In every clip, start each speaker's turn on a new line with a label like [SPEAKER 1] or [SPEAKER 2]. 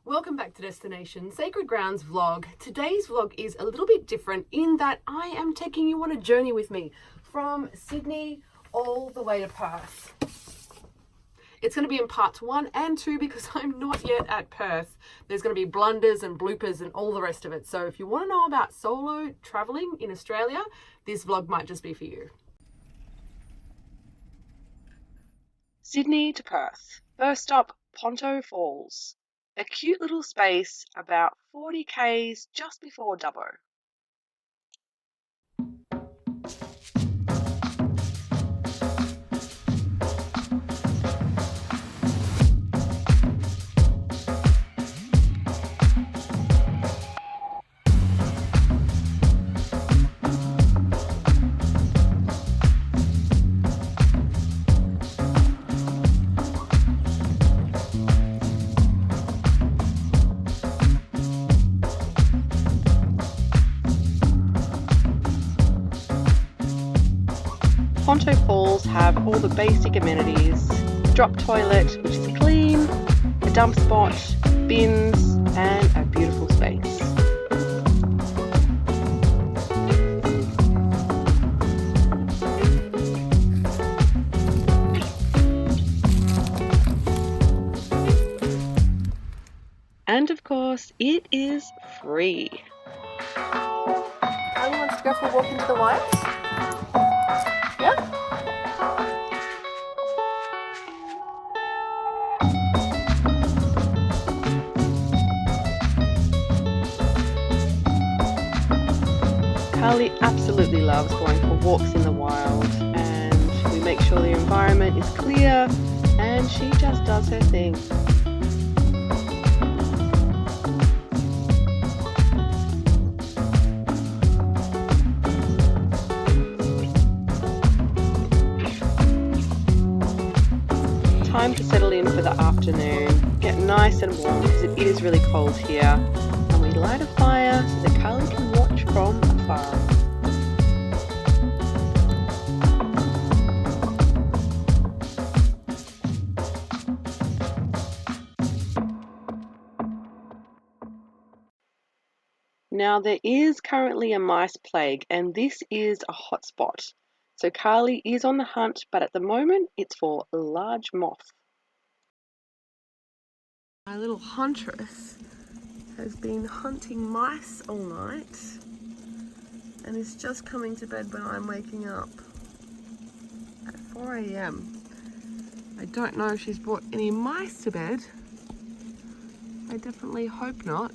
[SPEAKER 1] Welcome back to Destination Sacred Grounds vlog. Today's vlog is a little bit different in that I am taking you on a journey with me from Sydney all the way to Perth. It's going to be in parts 1 and 2 because I'm not yet at Perth. There's going to be blunders and bloopers and all the rest of it. So if you want to know about solo traveling in Australia, this vlog might just be for you. Sydney to Perth. First stop, Ponto Falls. A cute little space about 40 k's just before Dubbo. Ponto Falls have all the basic amenities, drop toilet which is clean, a dump spot, bins and a beautiful space. And of course it is free. Anyone wants to go for a walk into the wilds? Carly absolutely loves going for walks in the wild, and we make sure the environment is clear and she just does her thing. Time to settle in for the afternoon, get nice and warm because it is really cold here, and we light a fire so that Carly can watch from afar. Now there is currently a mice plague and this is a hotspot. So Carly is on the hunt, but at the moment it's for large moth. My little huntress has been hunting mice all night and is just coming to bed when I'm waking up at 4 a.m. I don't know if she's brought any mice to bed. I definitely hope not.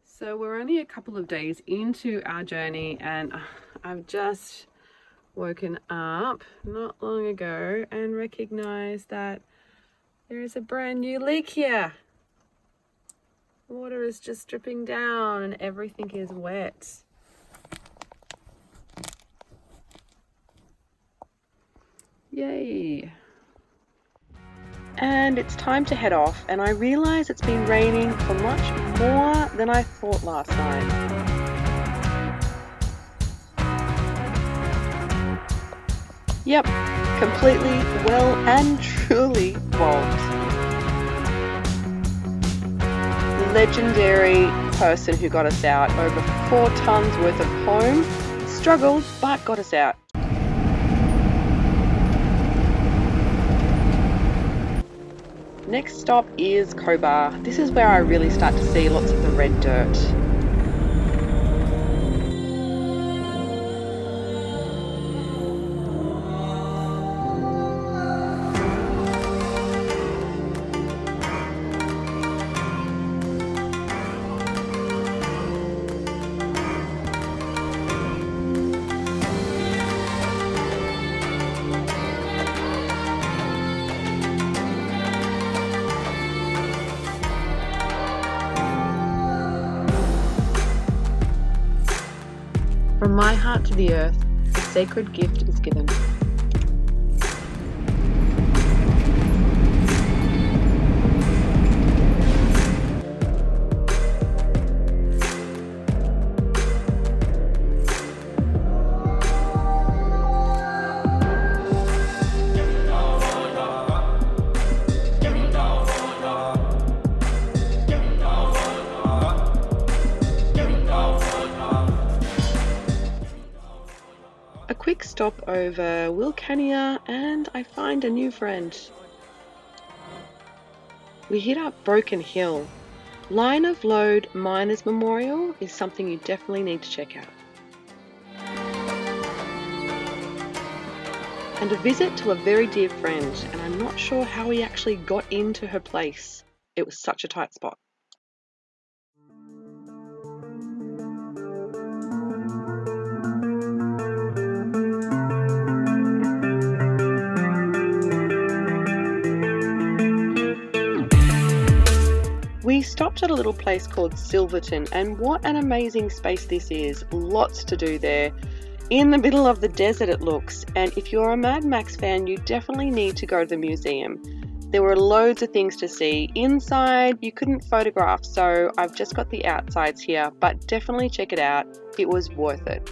[SPEAKER 1] So we're only a couple of days into our journey and I've just woken up not long ago and recognized that there is a brand new leak here. Water is just dripping down and everything is wet. Yay. And it's time to head off, and I realise it's been raining for much more than I thought last night. Yep, completely, well and truly bogged. The legendary person who got us out, over 4 tons worth of home, struggled but got us out. Next stop is Cobar. This is where I really start to see lots of the red dirt. From my heart to the earth, a sacred gift is given. quick stop over Wilcannia and I find a new friend. We hit up Broken Hill. Line of Load Miners Memorial is something you definitely need to check out. And a visit to a very dear friend, and I'm not sure how we actually got into her place. It was such a tight spot. We stopped at a little place called Silverton, and what an amazing space this is. Lots to do there. In the middle of the desert it looks, and if you're a Mad Max fan, you definitely need to go to the museum. There were loads of things to see. Inside you couldn't photograph, so I've just got the outsides here, but definitely check it out. It was worth it.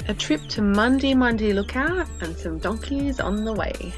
[SPEAKER 1] A trip to Mundy Lookout and some donkeys on the way.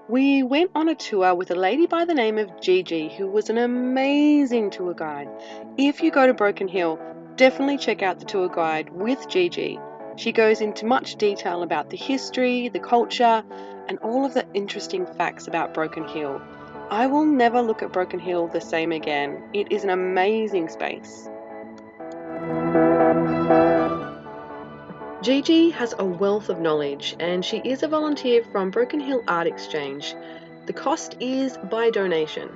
[SPEAKER 1] We went on a tour with a lady by the name of Gigi, who was an amazing tour guide. If you go to Broken Hill, definitely check out the tour guide with Gigi. She goes into much detail about the history, the culture, and all of the interesting facts about Broken Hill. I will never look at Broken Hill the same again. It is an amazing space. Gigi has a wealth of knowledge, and she is a volunteer from Broken Hill Art Exchange. The cost is by donation.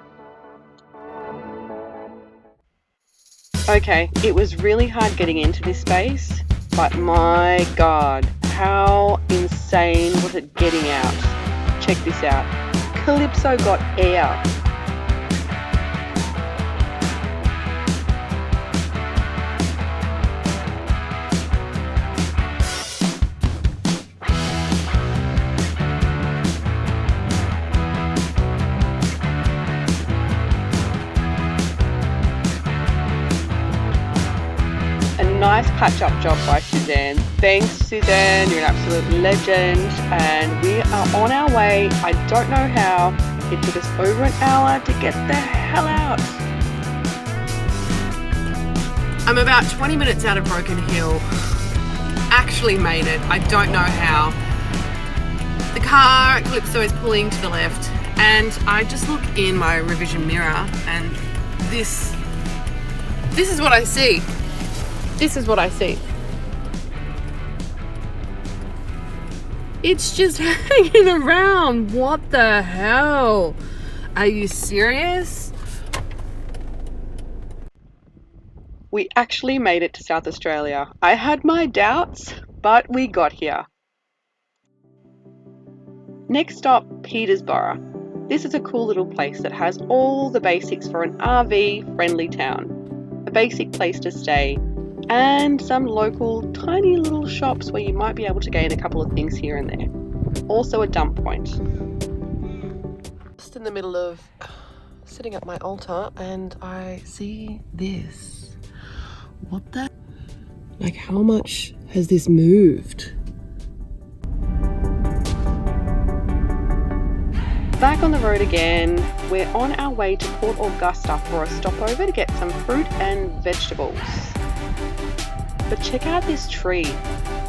[SPEAKER 1] Okay, it was really hard getting into this space, but my God, how insane was it getting out? Check this out. Kalypso got air. Nice patch-up job by Suzanne. Thanks, Suzanne. You're an absolute legend. And we are on our way. I don't know how. It took us over an hour to get the hell out. I'm about 20 minutes out of Broken Hill. Actually made it. I don't know how. The car at Kalypso is pulling to the left, and I just look in my revision mirror, and this is what I see. This is what I see. It's just hanging around. What the hell? Are you serious? We actually made it to South Australia. I had my doubts, but we got here. Next stop, Peterborough. This is a cool little place that has all the basics for an RV-friendly town. A basic place to stay, and some local tiny little shops where you might be able to gain a couple of things here and there. Also a dump point. Just in the middle of setting up my altar, and I see this. What the? Like, how much has this moved? Back on the road again. We're on our way to Port Augusta for a stopover to get some fruit and vegetables. But check out this tree.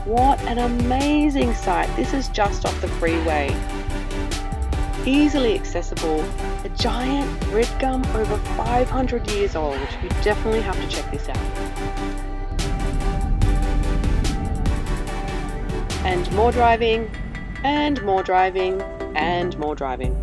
[SPEAKER 1] What an amazing sight. This is just off the freeway. Easily accessible, A giant red gum over 500 years old. You definitely have to check this out. And more driving, and more driving, and more driving.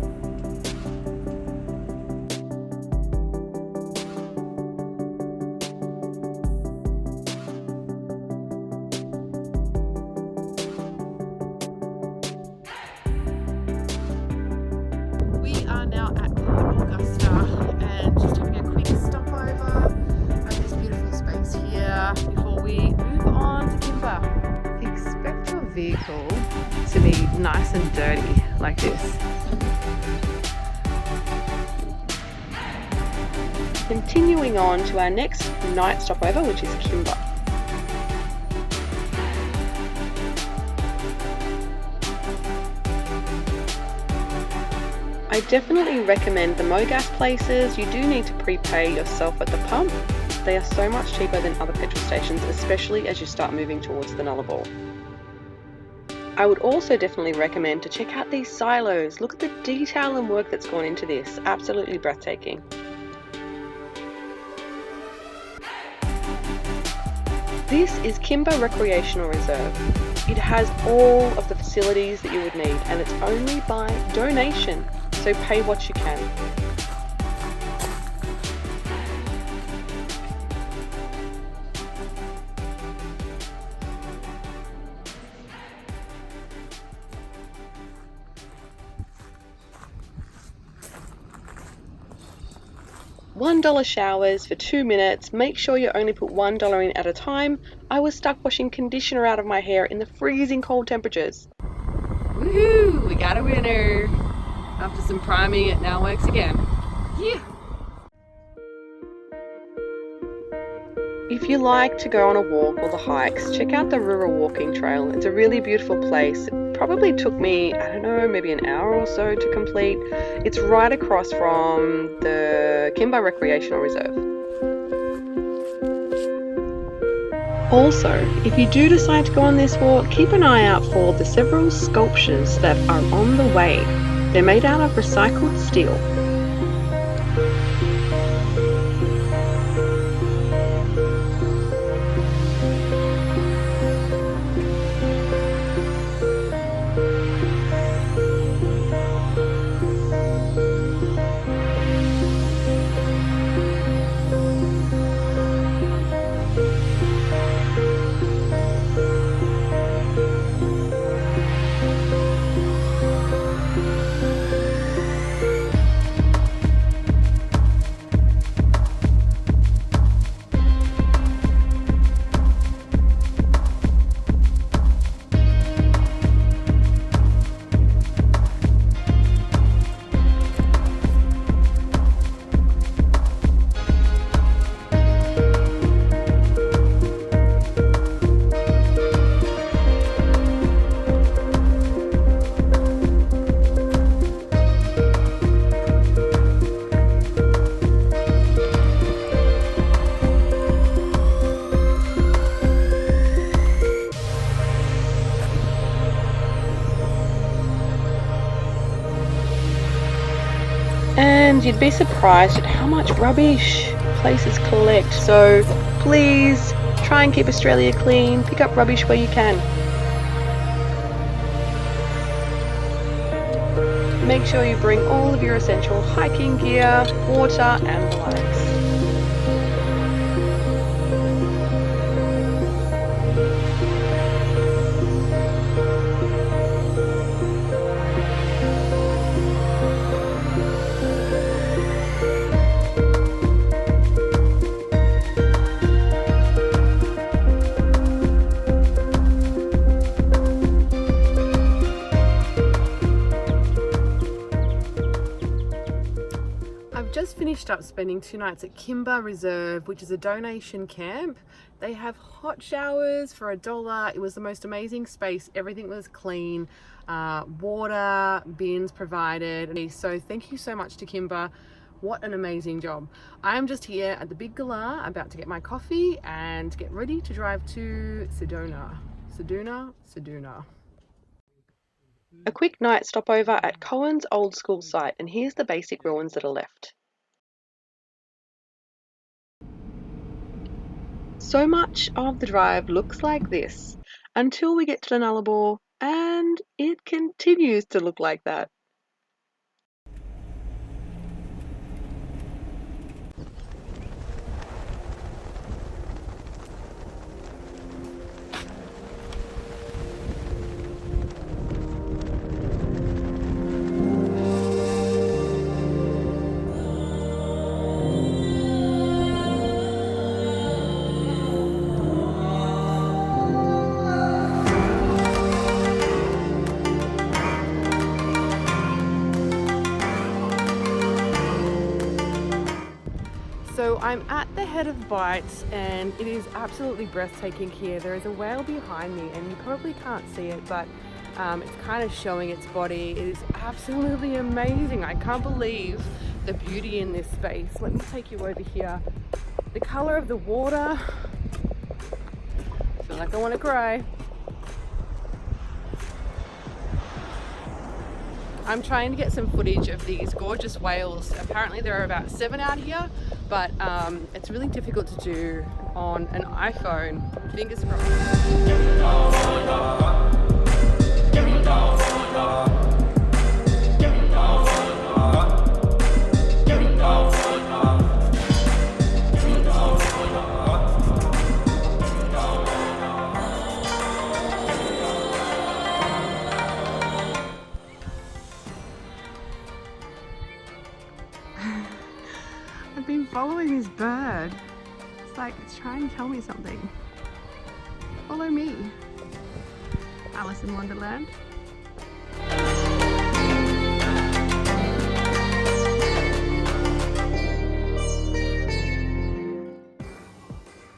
[SPEAKER 1] We are now at Augusta and just having a quick stopover at this beautiful space here before we move on to Kimba. Expect your vehicle to be nice and dirty like this. Continuing on to our next night stopover, which is Kimba. I definitely recommend the Mogas places. You do need to prepay yourself at the pump. They are so much cheaper than other petrol stations, especially as you start moving towards the Nullabour. I would also definitely recommend to check out these silos. Look at the detail and work that's gone into this. Absolutely breathtaking. This is Kimba Recreational Reserve. It has all of the facilities that you would need, and it's only by donation, so pay what you can. $1 showers for 2 minutes. Make sure you only put $1 in at a time. I was stuck washing conditioner out of my hair in the freezing cold temperatures. Woohoo! We got a winner! After some priming, it now works again. Yeah! If you like to go on a walk or the hikes, check out the Rural Walking Trail. It's a really beautiful place. It probably took me, I don't know, maybe an hour or so to complete. It's right across from the Kimba Recreational Reserve. Also, if you do decide to go on this walk, keep an eye out for the several sculptures that are on the way. They're made out of recycled steel. And you'd be surprised at how much rubbish places collect. So please try and keep Australia clean. Pick up rubbish where you can. Make sure you bring all of your essential hiking gear, water and the likes. Just finished up spending 2 nights at Kimba Reserve, which is a donation camp. They have hot showers for $1. It was the most amazing space. Everything was clean, water, bins provided. So thank you so much to Kimba. What an amazing job. I'm just here at the Big Galah about to get my coffee and get ready to drive to Sedona.
[SPEAKER 2] A quick night stopover at Cohen's old school site, and here's the basic ruins that are left. So much of the drive looks like this until we get to the Nullabour, and it continues to look like that.
[SPEAKER 1] So I'm at the head of Bight and it is absolutely breathtaking here. There is a whale behind me and you probably can't see it, but it's kind of showing its body. It is absolutely amazing. I can't believe the beauty in this space. Let me take you over here. The color of the water. I feel like I want to cry. I'm trying to get some footage of these gorgeous whales. Apparently there are about 7 out here, but it's really difficult to do on an iPhone. Fingers crossed. I've been following this bird. It's like it's trying to tell me something. Follow me. Alice in Wonderland.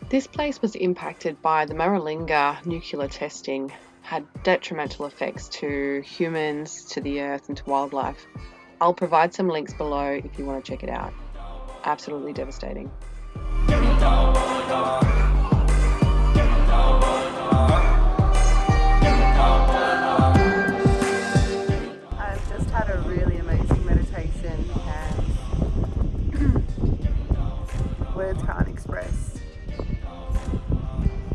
[SPEAKER 2] This place was impacted by the Maralinga nuclear testing, had detrimental effects to humans, to the earth and to wildlife. I'll provide some links below if you want to check it out. Absolutely devastating.
[SPEAKER 1] I've just had a really amazing meditation and words can't express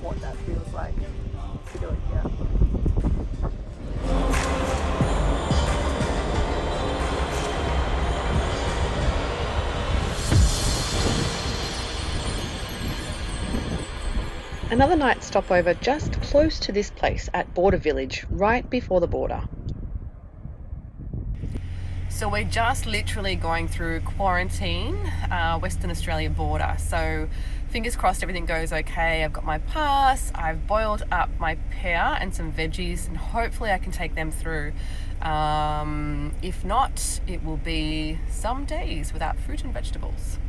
[SPEAKER 1] what that feels like to do it here.
[SPEAKER 2] Another night stopover just close to this place at Border Village, right before the border.
[SPEAKER 1] So we're just literally going through quarantine, Western Australia border. So fingers crossed everything goes okay. I've got my pass, I've boiled up my pear and some veggies and hopefully I can take them through. If not, it will be some days without fruit and vegetables.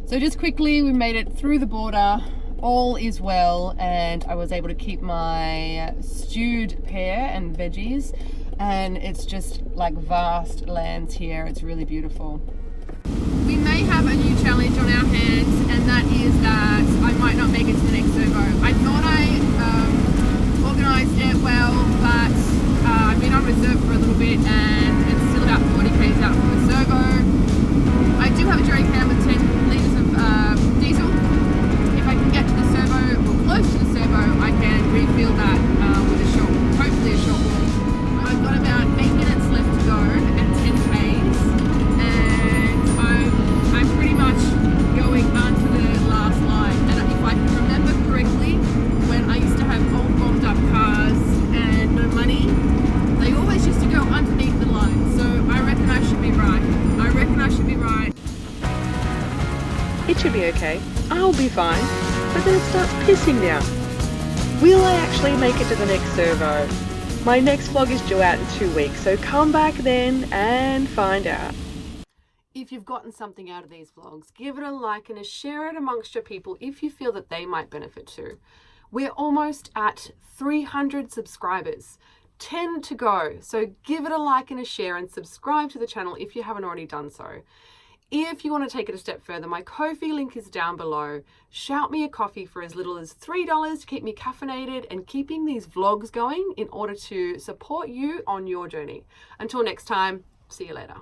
[SPEAKER 1] So just quickly, we made it through the border. All is well, and I was able to keep my stewed pear and veggies, and it's just like vast lands here. It's really beautiful. We may have a new challenge on our hands, and that is that I might not make it to the next servo. I thought I organised it well, but I've been on reserve for a little bit, and it's still about 40 k's out from the servo. I do have a jerry can with 10 litres of diesel. If I can get to the servo or close to the servo, I can refill that with a short, hopefully a short walk. I've got about 8 minutes left to go and 10 k's, and I'm pretty much going onto the last line. And if I can remember correctly, when I used to have old bombed up cars and no money, they always used to go underneath the line. So I reckon I should be right.
[SPEAKER 2] It should be okay. I'll be fine. But then it starts pissing down. Will I actually make it to the next servo? My next vlog is due out in 2 weeks, so come back then and find out. If you've gotten something out of these vlogs, give it a like and a share it amongst your people if you feel that they might benefit too. We're almost at 300 subscribers. 10 to go. So give it a like and a share and subscribe to the channel if you haven't already done so.
[SPEAKER 1] If you want to take it a step further, my Ko-fi link is down below. Shout me a coffee for as little as $3 to keep me caffeinated and keeping these vlogs going in order to support you on your journey. Until next time, see you later.